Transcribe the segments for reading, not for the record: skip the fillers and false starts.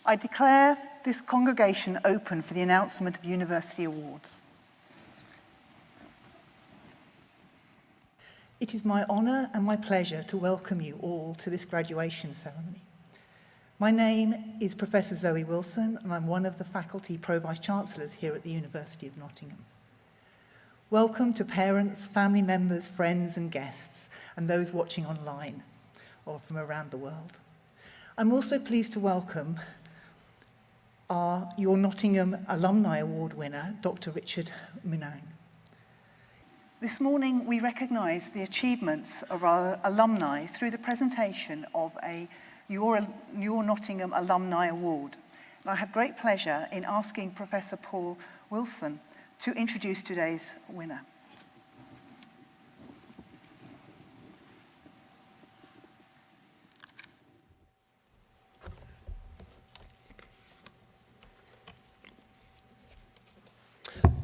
I declare this congregation open for the announcement of university awards. It is my honour and my pleasure to welcome you all to this graduation ceremony. My name is Professor Zoe Wilson, and I'm one of the faculty Pro-Vice-Chancellors here at the University of Nottingham. Welcome to parents, family members, friends and guests, and those watching online or from around the world. I'm also pleased to welcome your Nottingham Alumni Award winner, Dr. Richard Munang. This morning we recognise the achievements of our alumni through the presentation of your Nottingham Alumni Award. And I have great pleasure in asking Professor Paul Wilson to introduce today's winner.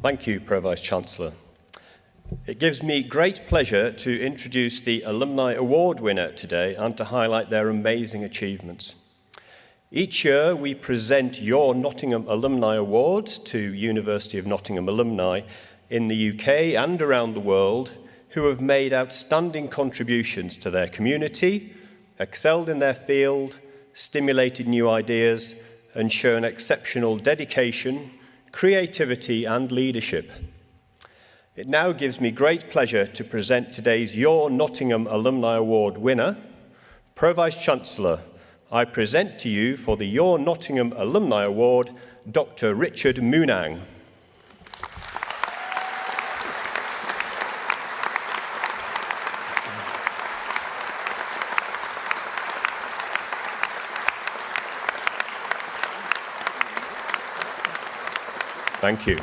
Thank you, Pro-Vice-Chancellor. It gives me great pleasure to introduce the Alumni Award winner today and to highlight their amazing achievements. Each year we present your Nottingham Alumni Awards to University of Nottingham alumni in the UK and around the world who have made outstanding contributions to their community, excelled in their field, stimulated new ideas and shown exceptional dedication, creativity and leadership. It now gives me great pleasure to present today's Your Nottingham Alumni Award winner. Pro-Vice-Chancellor, I present to you for the Your Nottingham Alumni Award, Dr. Richard Munang. Thank you.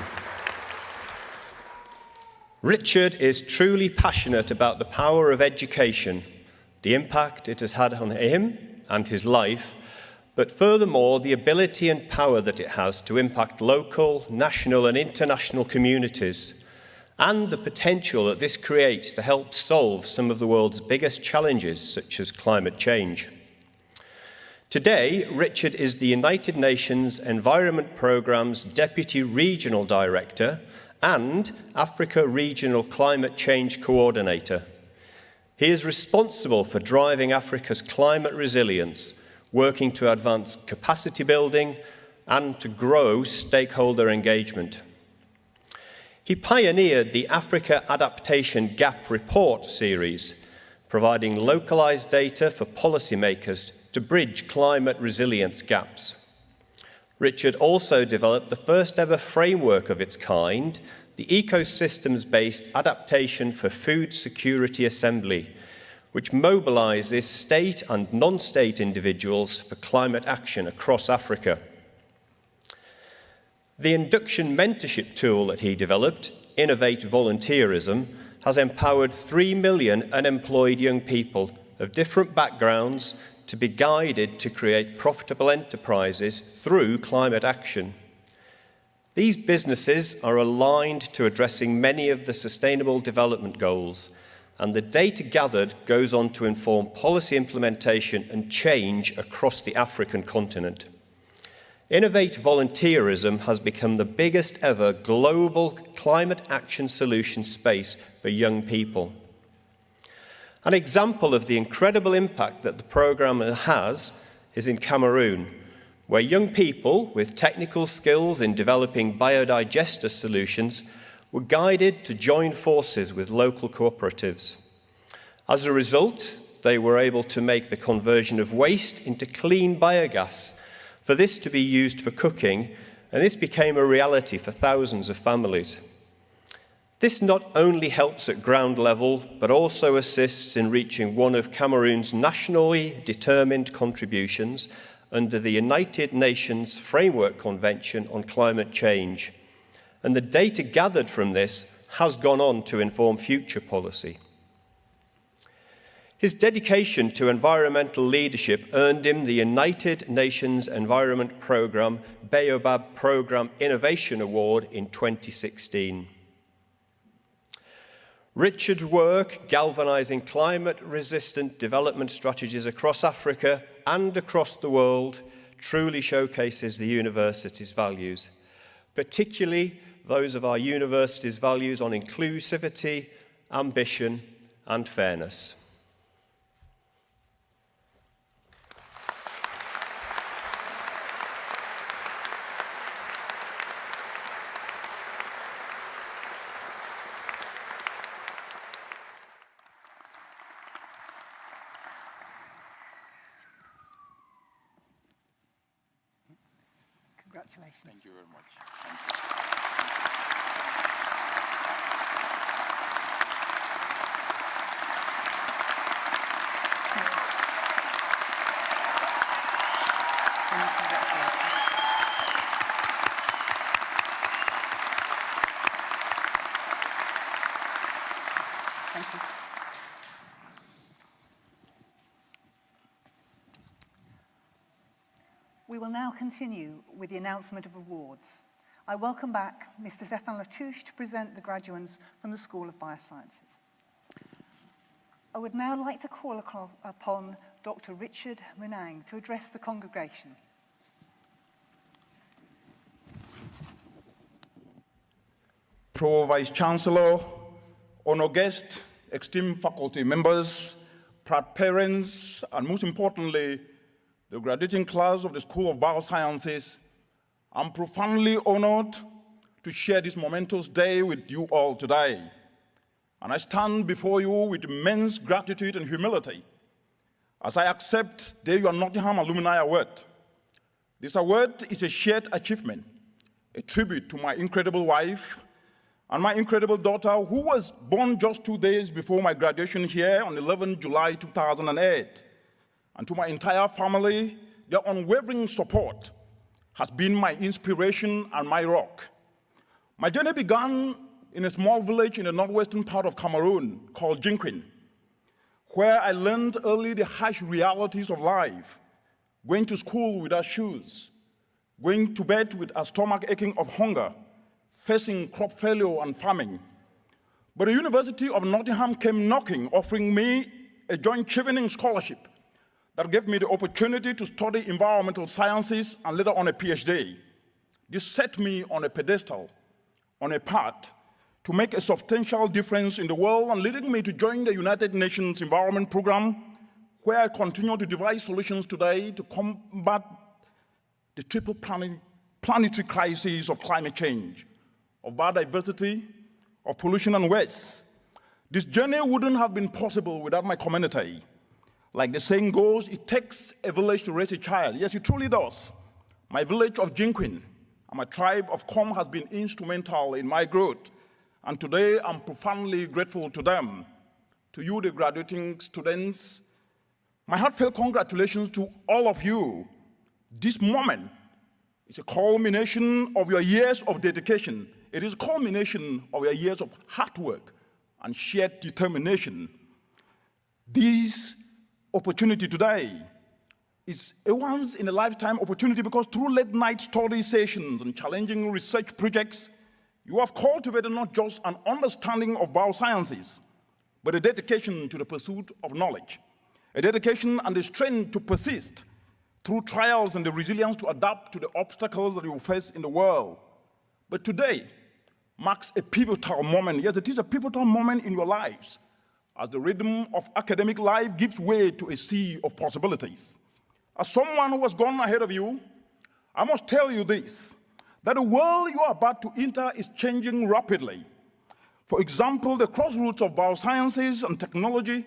Richard is truly passionate about the power of education, the impact it has had on him and his life, but furthermore, the ability and power that it has to impact local, national and international communities, and the potential that this creates to help solve some of the world's biggest challenges, such as climate change. Today, Richard is the United Nations Environment Programme's Deputy Regional Director and Africa Regional Climate Change Coordinator. He is responsible for driving Africa's climate resilience, working to advance capacity building and to grow stakeholder engagement. He pioneered the Africa Adaptation Gap Report series, providing localised data for policymakers to bridge climate resilience gaps. Richard also developed the first ever framework of its kind, the Ecosystems-Based Adaptation for Food Security Assembly, which mobilises state and non-state individuals for climate action across Africa. The induction mentorship tool that he developed, Innovate Volunteerism, has empowered 3 million unemployed young people of different backgrounds to be guided to create profitable enterprises through climate action. These businesses are aligned to addressing many of the Sustainable Development Goals, and the data gathered goes on to inform policy implementation and change across the African continent. Innovate Volunteerism has become the biggest ever global climate action solution space for young people. An example of the incredible impact that the programme has is in Cameroon, where young people with technical skills in developing biodigester solutions were guided to join forces with local cooperatives. As a result, they were able to make the conversion of waste into clean biogas, for this to be used for cooking, and this became a reality for thousands of families. This not only helps at ground level, but also assists in reaching one of Cameroon's nationally determined contributions under the United Nations Framework Convention on Climate Change. And the data gathered from this has gone on to inform future policy. His dedication to environmental leadership earned him the United Nations Environment Programme Baobab Programme Innovation Award in 2016. Richard's work galvanising climate-resistant development strategies across Africa and across the world truly showcases the university's values, particularly those of our university's values on inclusivity, ambition, and fairness. Congratulations. Thank you very much. Thank you. Thank you. We will now continue with the announcement of awards. I welcome back Mr. Stéphane Latouche to present the graduates from the School of Biosciences. I would now like to call upon Dr. Richard Munang to address the congregation. Pro Vice-Chancellor, honor guests, esteemed faculty members, proud parents, and most importantly, the graduating class of the School of Biosciences, I'm profoundly honored to share this momentous day with you all today. And I stand before you with immense gratitude and humility as I accept the Nottingham Alumni Award. This award is a shared achievement, a tribute to my incredible wife and my incredible daughter, who was born just 2 days before my graduation here on 11 July 2008. And to my entire family, their unwavering support has been my inspiration and my rock. My journey began in a small village in the northwestern part of Cameroon called Jinquin, where I learned early the harsh realities of life, going to school without shoes, going to bed with a stomach aching of hunger, facing crop failure and famine. But the University of Nottingham came knocking, offering me a joint chevening scholarship that gave me the opportunity to study environmental sciences and later on a PhD. This set me on a pedestal, on a path to make a substantial difference in the world and leading me to join the United Nations Environment Programme, where I continue to devise solutions today to combat the triple planetary crises of climate change, of biodiversity, of pollution and waste. This journey wouldn't have been possible without my community. Like the saying goes, it takes a village to raise a child. Yes, it truly does. My village of Jinquin and my tribe of Com has been instrumental in my growth. And today, I'm profoundly grateful to them. To you, the graduating students, my heartfelt congratulations to all of you. This moment is a culmination of your years of dedication. It is a culmination of your years of hard work and shared determination. This opportunity today is a once-in-a-lifetime opportunity because through late-night study sessions and challenging research projects, you have cultivated not just an understanding of biosciences, but a dedication to the pursuit of knowledge, a dedication and the strength to persist through trials and the resilience to adapt to the obstacles that you face in the world. But today marks a pivotal moment. Yes, it is a pivotal moment in your lives, as the rhythm of academic life gives way to a sea of possibilities. As someone who has gone ahead of you, I must tell you this, that the world you are about to enter is changing rapidly. For example, the crossroads of biosciences and technology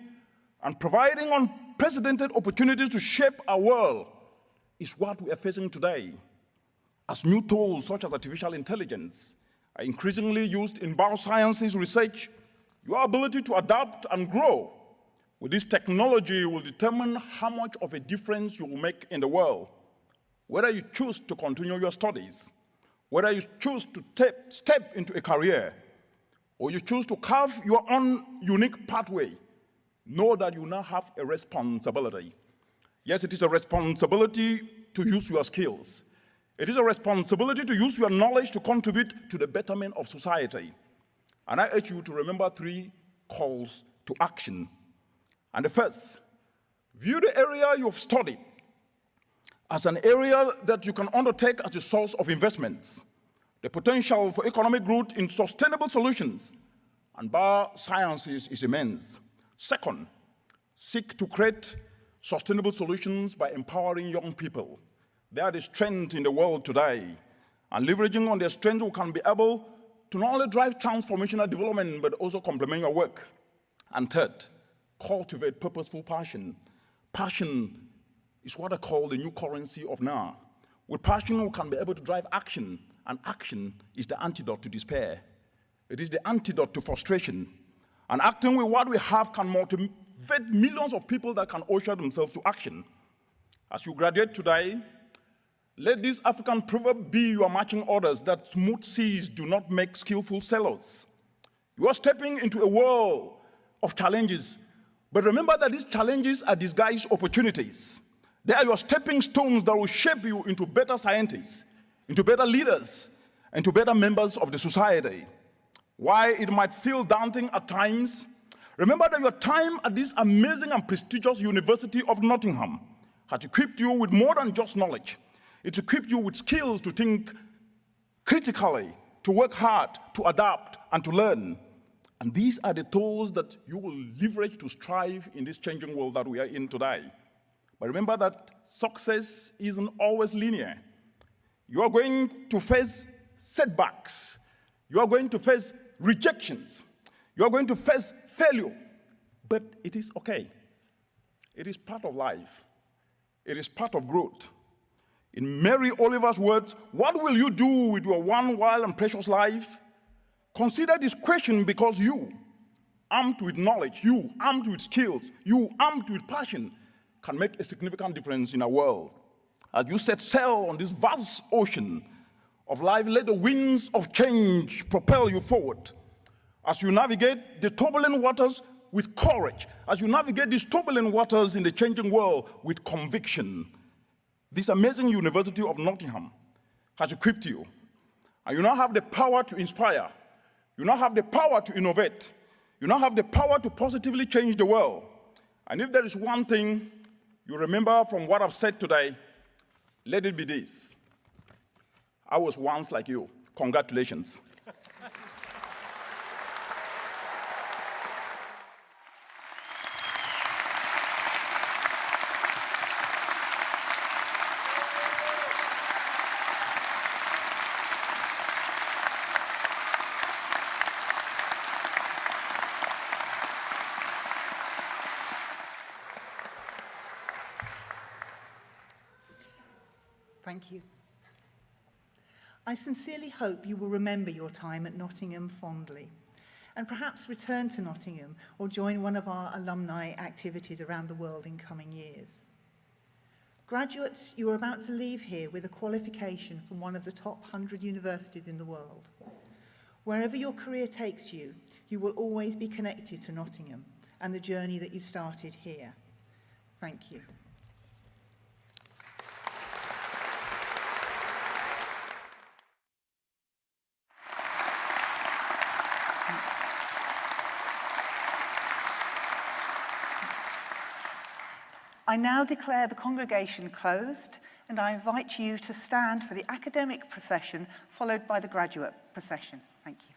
and providing unprecedented opportunities to shape our world is what we are facing today. As new tools such as artificial intelligence are increasingly used in biosciences research, your ability to adapt and grow with this technology will determine how much of a difference you will make in the world. Whether you choose to continue your studies, whether you choose to step into a career, or you choose to carve your own unique pathway, know that you now have a responsibility. Yes, it is a responsibility to use your skills. It is a responsibility to use your knowledge to contribute to the betterment of society. And I urge you to remember 3 calls to action. And the first, view the area you have studied as an area that you can undertake as a source of investments. The potential for economic growth in sustainable solutions and biosciences is immense. Second, seek to create sustainable solutions by empowering young people. They are the strength in the world today, and leveraging on their strength, we can be able to not only drive transformational development, but also complement your work. And third, cultivate purposeful passion. Passion is what I call the new currency of now. With passion, we can be able to drive action, and action is the antidote to despair. It is the antidote to frustration. And acting with what we have can motivate millions of people that can usher themselves to action. As you graduate today, let this African proverb be your marching orders that smooth seas do not make skillful sailors. You are stepping into a world of challenges, but remember that these challenges are disguised opportunities. They are your stepping stones that will shape you into better scientists, into better leaders, and to better members of the society. While it might feel daunting at times, remember that your time at this amazing and prestigious University of Nottingham has equipped you with more than just knowledge. It's equipped you with skills to think critically, to work hard, to adapt, and to learn. And these are the tools that you will leverage to strive in this changing world that we are in today. But remember that success isn't always linear. You are going to face setbacks. You are going to face rejections. You are going to face failure. But it is okay. It is part of life. It is part of growth. In Mary Oliver's words, what will you do with your one wild and precious life? Consider this question, because you, armed with knowledge, you, armed with skills, you, armed with passion, can make a significant difference in our world. As you set sail on this vast ocean of life, let the winds of change propel you forward. As you navigate the turbulent waters with courage, as you navigate these turbulent waters in the changing world with conviction, this amazing University of Nottingham has equipped you. And you now have the power to inspire. You now have the power to innovate. You now have the power to positively change the world. And if there is one thing you remember from what I've said today, let it be this. I was once like you. Congratulations. Thank you. I sincerely hope you will remember your time at Nottingham fondly, and perhaps return to Nottingham or join one of our alumni activities around the world in coming years. Graduates, you are about to leave here with a qualification from one of the top 100 universities in the world. Wherever your career takes you, you will always be connected to Nottingham and the journey that you started here. Thank you. I now declare the congregation closed, and I invite you to stand for the academic procession, followed by the graduate procession. Thank you.